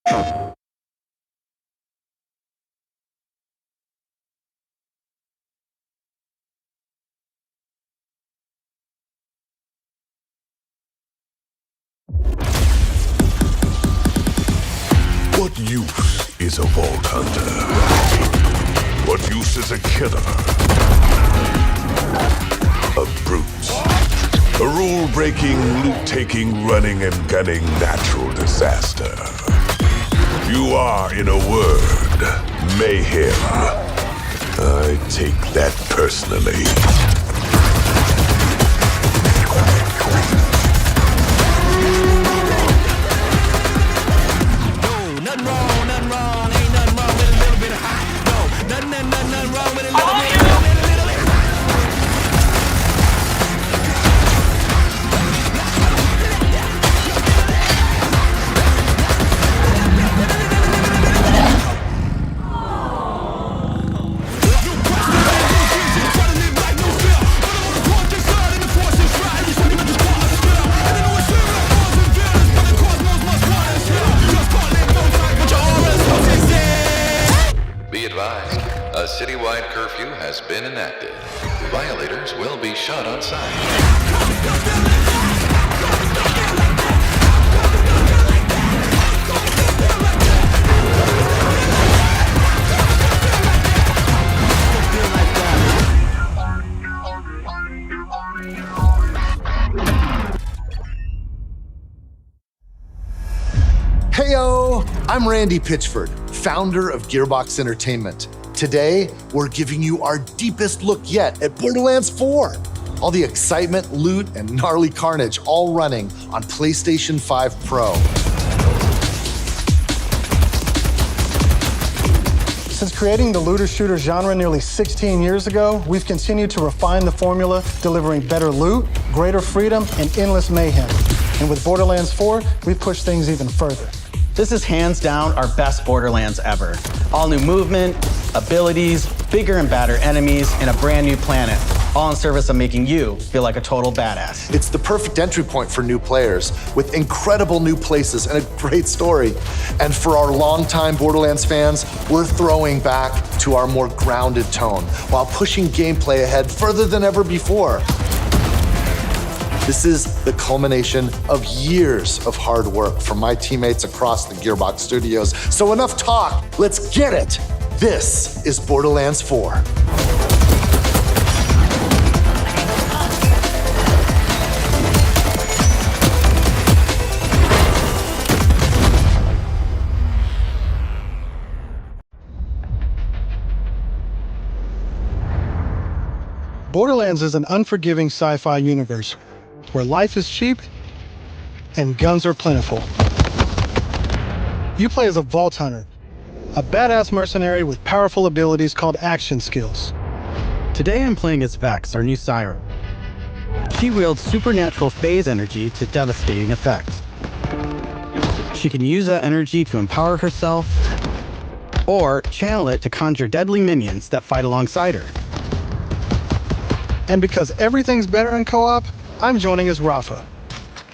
What use is a vault hunter? What use is a killer? A brute. A rule-breaking, loot-taking, running and gunning natural disaster. You are, in a word, mayhem. I take that personally. Nothing wrong, ain't nothing wrong with a little bit of hot. No, nothing wrong with a little bit of hot. A citywide curfew has been enacted. Violators will be shot on sight. Heyo! I'm Randy Pitchford, founder of Gearbox Entertainment. Today, we're giving you our deepest look yet at Borderlands 4. All the excitement, loot, and gnarly carnage all running on PlayStation 5 Pro. Since creating the looter-shooter genre nearly 16 years ago, we've continued to refine the formula, delivering better loot, greater freedom, and endless mayhem. And with Borderlands 4, we've pushed things even further. This is hands down our best Borderlands ever. All new movement, abilities, bigger and badder enemies, and a brand new planet, all in service of making you feel like a total badass. It's the perfect entry point for new players, with incredible new places and a great story. And for our longtime Borderlands fans, we're throwing back to our more grounded tone, while pushing gameplay ahead further than ever before. This is the culmination of years of hard work from my teammates across the Gearbox studios. So enough talk, let's get it. This is Borderlands 4. Borderlands is an unforgiving sci-fi universe where life is cheap and guns are plentiful. You play as a vault hunter, a badass mercenary with powerful abilities called action skills. Today I'm playing as Vex, our new siren. She wields supernatural phase energy to devastating effect. She can use that energy to empower herself, or channel it to conjure deadly minions that fight alongside her. And because everything's better in co-op, I'm joining as Rafa,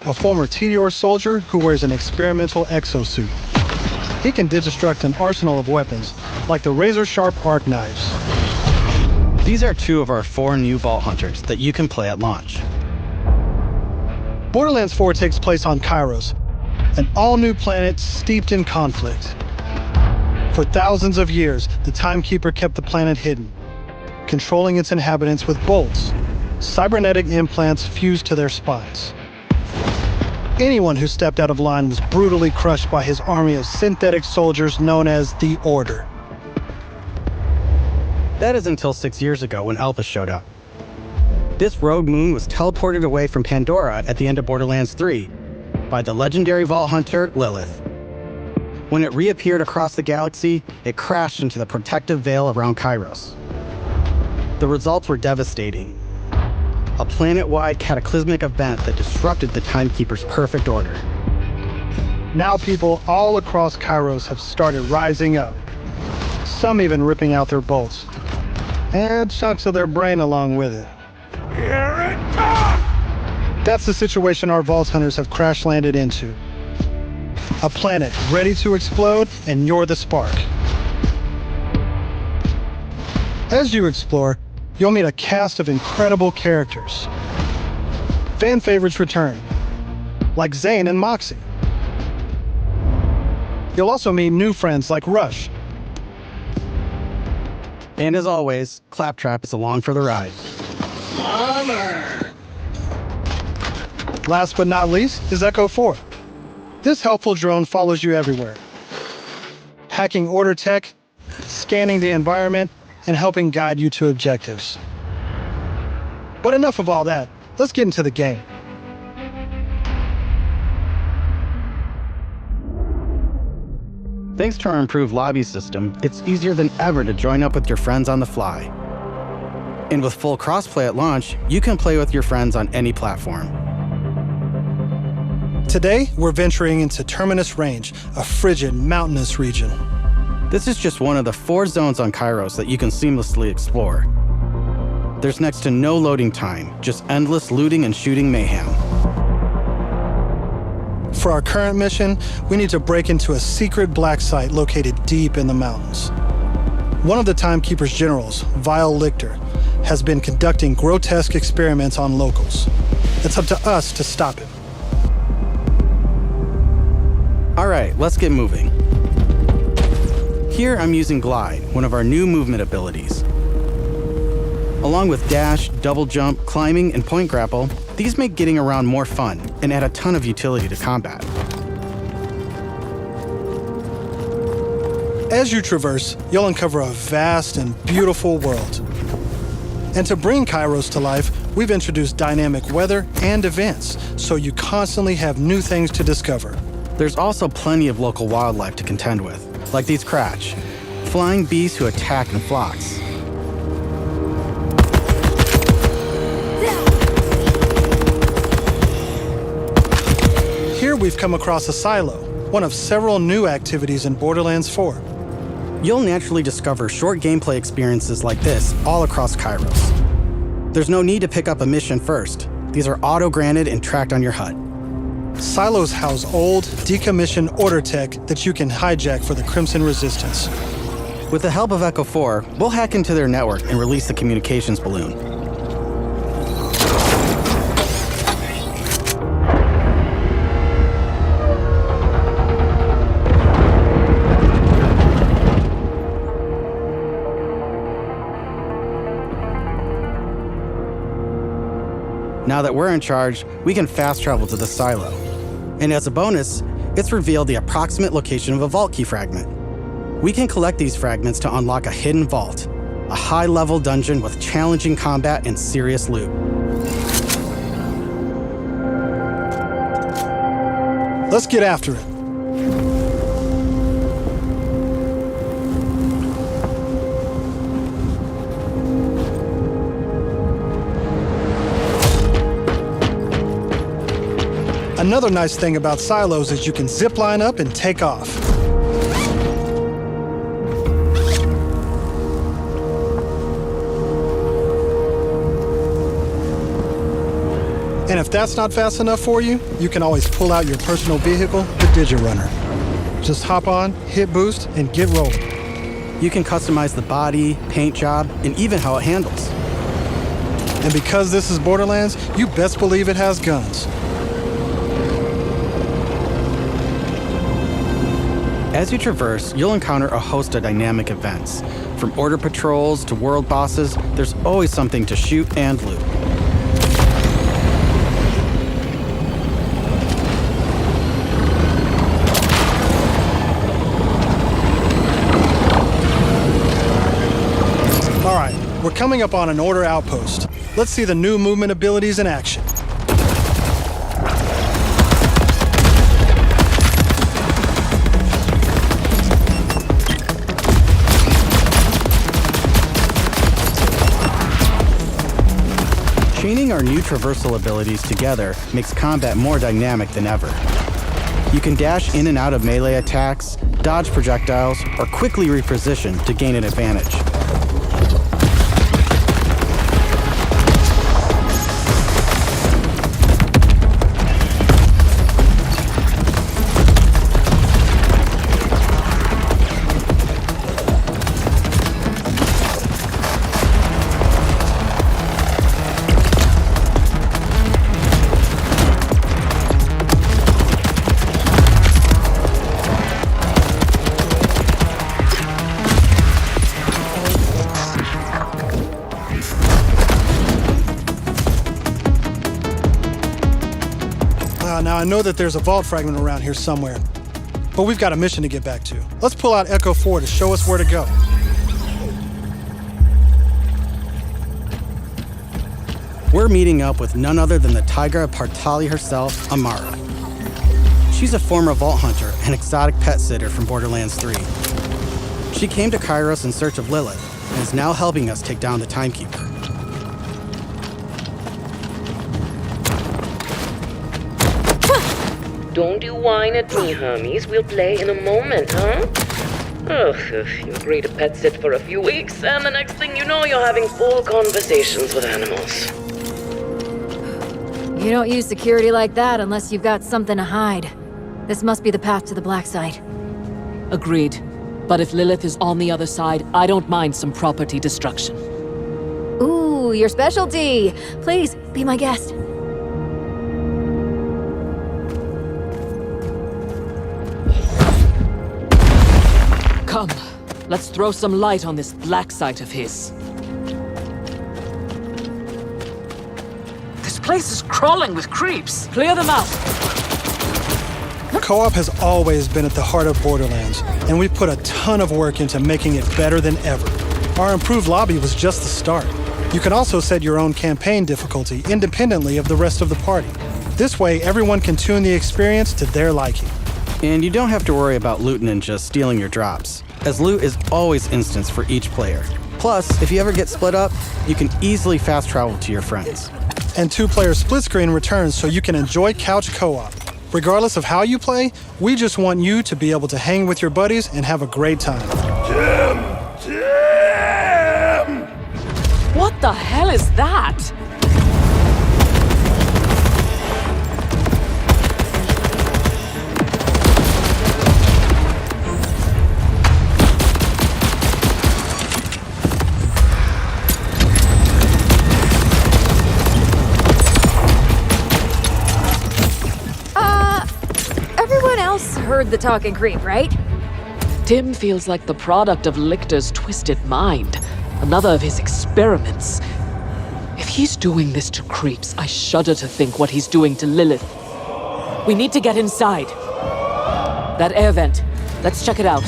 a former TDR soldier who wears an experimental exosuit. He can deconstruct an arsenal of weapons, like the razor-sharp arc knives. These are 2 of our 4 new Vault Hunters that you can play at launch. Borderlands 4 takes place on Kairos, an all-new planet steeped in conflict. For thousands of years, the Timekeeper kept the planet hidden, controlling its inhabitants with bolts, cybernetic implants fused to their spines. Anyone who stepped out of line was brutally crushed by his army of synthetic soldiers known as the Order. That is until 6 years ago when Alpha showed up. This rogue moon was teleported away from Pandora at the end of Borderlands 3 by the legendary Vault Hunter Lilith. When it reappeared across the galaxy, it crashed into the protective veil around Kairos. The results were devastating. A planet-wide cataclysmic event that disrupted the Timekeeper's perfect order. Now people all across Kairos have started rising up, some even ripping out their bolts, and chunks of their brain along with it. Here it comes! That's the situation our Vault Hunters have crash-landed into. A planet ready to explode, and you're the spark. As you explore, you'll meet a cast of incredible characters. Fan favorites return, like Zane and Moxie. You'll also meet new friends like Rush. And as always, Claptrap is along for the ride. Last but not least is Echo 4. This helpful drone follows you everywhere, hacking order tech, scanning the environment, and helping guide you to objectives. But enough of all that. Let's get into the game. Thanks to our improved lobby system, it's easier than ever to join up with your friends on the fly. And with full crossplay at launch, you can play with your friends on any platform. Today, we're venturing into Terminus Range, a frigid, mountainous region. This is just one of the 4 zones on Kairos that you can seamlessly explore. There's next to no loading time, just endless looting and shooting mayhem. For our current mission, we need to break into a secret black site located deep in the mountains. One of the Timekeeper's generals, Vile Lictor, has been conducting grotesque experiments on locals. It's up to us to stop him. All right, let's get moving. Here I'm using Glide, one of our new movement abilities. Along with dash, double jump, climbing, and point grapple, these make getting around more fun and add a ton of utility to combat. As you traverse, you'll uncover a vast and beautiful world. And to bring Kairos to life, we've introduced dynamic weather and events, so you constantly have new things to discover. There's also plenty of local wildlife to contend with, like these Kratch, flying beasts who attack in flocks. Here we've come across a silo, one of several new activities in Borderlands 4. You'll naturally discover short gameplay experiences like this all across Kairos. There's no need to pick up a mission first. These are auto-granted and tracked on your HUD. Silos house old, decommissioned order tech that you can hijack for the Crimson Resistance. With the help of Echo 4, we'll hack into their network and release the communications balloon. Now that we're in charge, we can fast travel to the silo. And as a bonus, it's revealed the approximate location of a vault key fragment. We can collect these fragments to unlock a hidden vault, a high-level dungeon with challenging combat and serious loot. Let's get after it. Another nice thing about silos is you can zip line up and take off. And if that's not fast enough for you, you can always pull out your personal vehicle, the Digirunner. Just hop on, hit boost, and get rolling. You can customize the body, paint job, and even how it handles. And because this is Borderlands, you best believe it has guns. As you traverse, you'll encounter a host of dynamic events. From order patrols to world bosses, there's always something to shoot and loot. All right, we're coming up on an order outpost. Let's see the new movement abilities in action. Chaining our new traversal abilities together makes combat more dynamic than ever. You can dash in and out of melee attacks, dodge projectiles, or quickly reposition to gain an advantage. Now, I know that there's a vault fragment around here somewhere, but we've got a mission to get back to. Let's pull out Echo 4 to show us where to go. We're meeting up with none other than the Tigra Partali herself, Amara. She's a former vault hunter and exotic pet sitter from Borderlands 3. She came to Kairos in search of Lilith and is now helping us take down the Timekeeper. Don't you whine at me, Hermes. We'll play in a moment, huh? Ugh, you agree to pet sit for a few weeks, and the next thing you know, you're having full conversations with animals. You don't use security like that unless you've got something to hide. This must be the path to the black site. Agreed. But if Lilith is on the other side, I don't mind some property destruction. Ooh, your specialty! Please, be my guest. Come, let's throw some light on this black site of his. This place is crawling with creeps. Clear them out. Co-op has always been at the heart of Borderlands, and we've put a ton of work into making it better than ever. Our improved lobby was just the start. You can also set your own campaign difficulty independently of the rest of the party. This way, everyone can tune the experience to their liking. And you don't have to worry about loot ninjas stealing your drops, as loot is always instanced for each player. Plus, if you ever get split up, you can easily fast travel to your friends. And 2-player split screen returns so you can enjoy couch co-op. Regardless of how you play, we just want you to be able to hang with your buddies and have a great time. Jim! What the hell is that? Everyone else heard the talking creep, right? Tim feels like the product of Lictor's twisted mind, another of his experiments. If he's doing this to creeps, I shudder to think what he's doing to Lilith. We need to get inside. That air vent, let's check it out.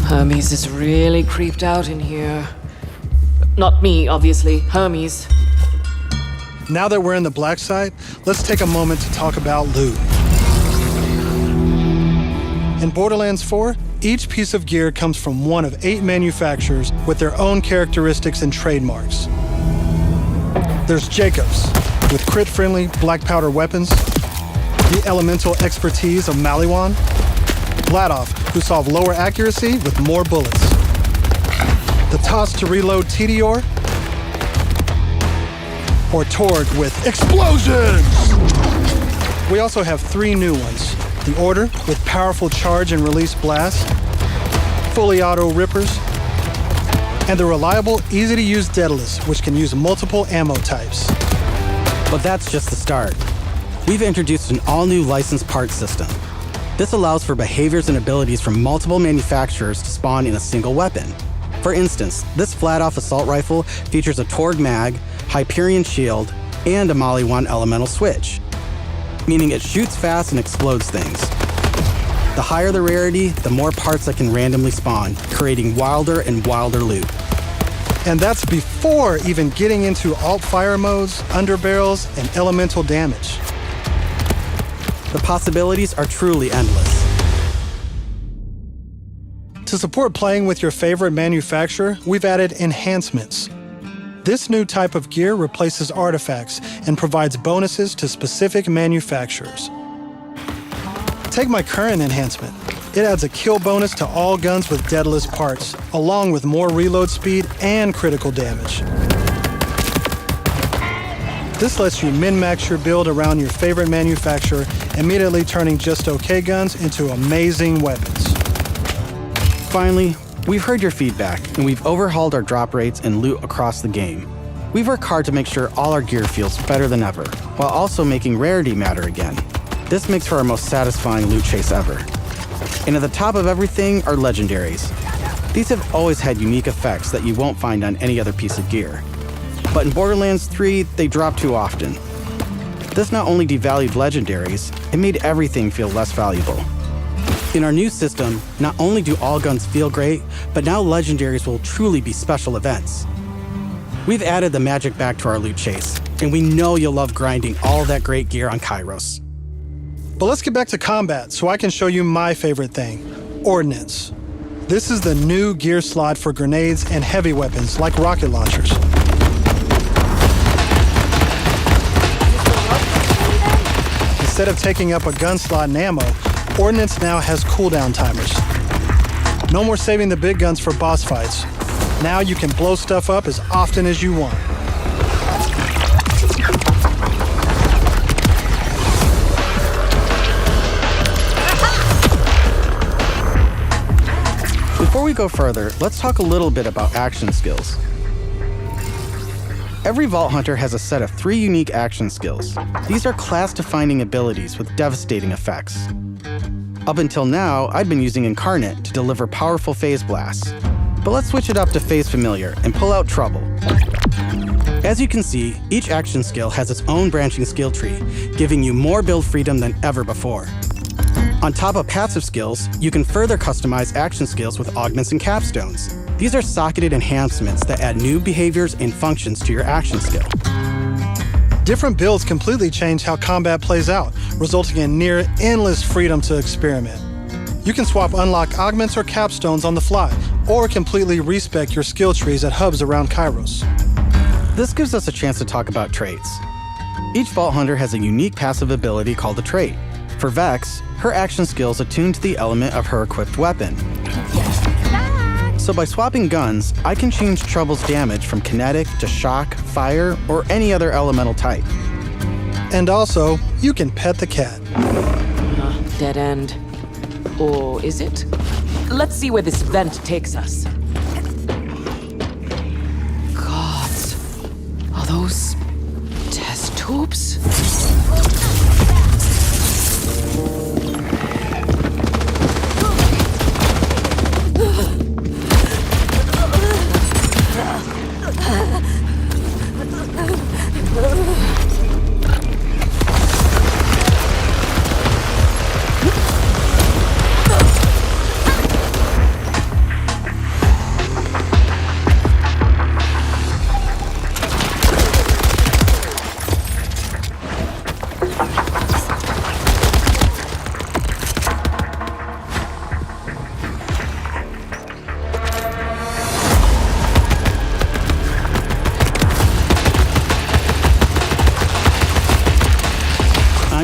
Hermes is really creeped out in here. Not me, obviously. Hermes. Now that we're in the black site, let's take a moment to talk about loot. In Borderlands 4, each piece of gear comes from one of 8 manufacturers with their own characteristics and trademarks. There's Jacobs, with crit-friendly black powder weapons, the elemental expertise of Maliwan, Vladoff, who solve lower accuracy with more bullets, the toss-to-reload Tedior, or Torg with explosions! We also have 3 new ones. The Order with powerful charge and release blasts, fully auto rippers, and the reliable, easy-to-use Daedalus, which can use multiple ammo types. But that's just the start. We've introduced an all-new licensed parts system. This allows for behaviors and abilities from multiple manufacturers to spawn in a single weapon. For instance, this flat-off assault rifle features a Torg mag, Hyperion shield, and a Maliwan elemental switch, meaning it shoots fast and explodes things. The higher the rarity, the more parts that can randomly spawn, creating wilder and wilder loot. And that's before even getting into alt-fire modes, underbarrels, and elemental damage. The possibilities are truly endless. To support playing with your favorite manufacturer, we've added enhancements. This new type of gear replaces artifacts and provides bonuses to specific manufacturers. Take my current enhancement. It adds a kill bonus to all guns with Daedalus parts, along with more reload speed and critical damage. This lets you min-max your build around your favorite manufacturer, immediately turning just okay guns into amazing weapons. Finally, we've heard your feedback, and we've overhauled our drop rates and loot across the game. We've worked hard to make sure all our gear feels better than ever, while also making rarity matter again. This makes for our most satisfying loot chase ever. And at the top of everything are legendaries. These have always had unique effects that you won't find on any other piece of gear. But in Borderlands 3, they drop too often. This not only devalued legendaries, it made everything feel less valuable. In our new system, not only do all guns feel great, but now legendaries will truly be special events. We've added the magic back to our loot chase, and we know you'll love grinding all that great gear on Kairos. But let's get back to combat so I can show you my favorite thing, ordnance. This is the new gear slot for grenades and heavy weapons like rocket launchers. Instead of taking up a gun slot and ammo, ordnance now has cooldown timers. No more saving the big guns for boss fights. Now you can blow stuff up as often as you want. Before we go further, let's talk a little bit about action skills. Every Vault Hunter has a set of 3 unique action skills. These are class-defining abilities with devastating effects. Up until now, I'd been using Incarnate to deliver powerful phase blasts. But let's switch it up to Phase Familiar and pull out Trouble. As you can see, each action skill has its own branching skill tree, giving you more build freedom than ever before. On top of passive skills, you can further customize action skills with augments and capstones. These are socketed enhancements that add new behaviors and functions to your action skill. Different builds completely change how combat plays out, resulting in near endless freedom to experiment. You can swap unlock augments or capstones on the fly, or completely respec your skill trees at hubs around Kairos. This gives us a chance to talk about traits. Each Vault Hunter has a unique passive ability called a trait. For Vex, her action skill is attuned to the element of her equipped weapon. So by swapping guns, I can change Trouble's damage from kinetic to shock, fire, or any other elemental type. And also, you can pet the cat. Dead end. Or is it? Let's see where this vent takes us. Gods. Are those test tubes?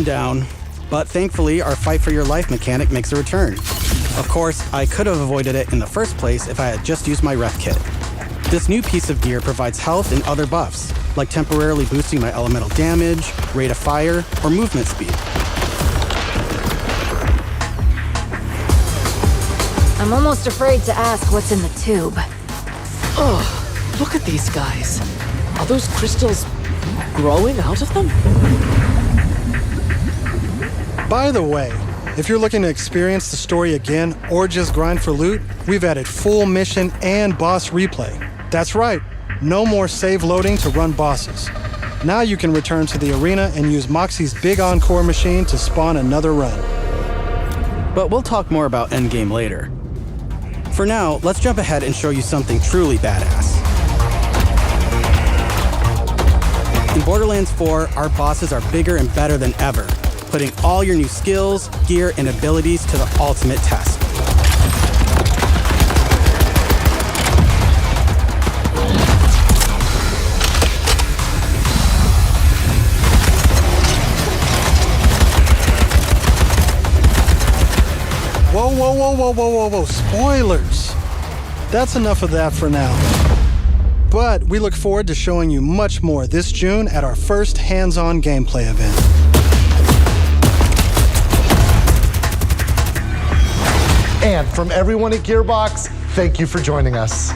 Down, but thankfully our fight for your life mechanic makes a return. Of course, I could have avoided it in the first place if I had just used my ref kit. This new piece of gear provides health and other buffs, like temporarily boosting my elemental damage, rate of fire, or movement speed. I'm almost afraid to ask what's in the tube. Oh, look at these guys. Are those crystals growing out of them? By the way, if you're looking to experience the story again or just grind for loot, we've added full mission and boss replay. That's right, no more save loading to run bosses. Now you can return to the arena and use Moxie's big encore machine to spawn another run. But we'll talk more about endgame later. For now, let's jump ahead and show you something truly badass. In Borderlands 4, our bosses are bigger and better than ever, putting all your new skills, gear, and abilities to the ultimate test. Whoa, spoilers! That's enough of that for now. But we look forward to showing you much more this June at our first hands-on gameplay event. And from everyone at Gearbox, thank you for joining us.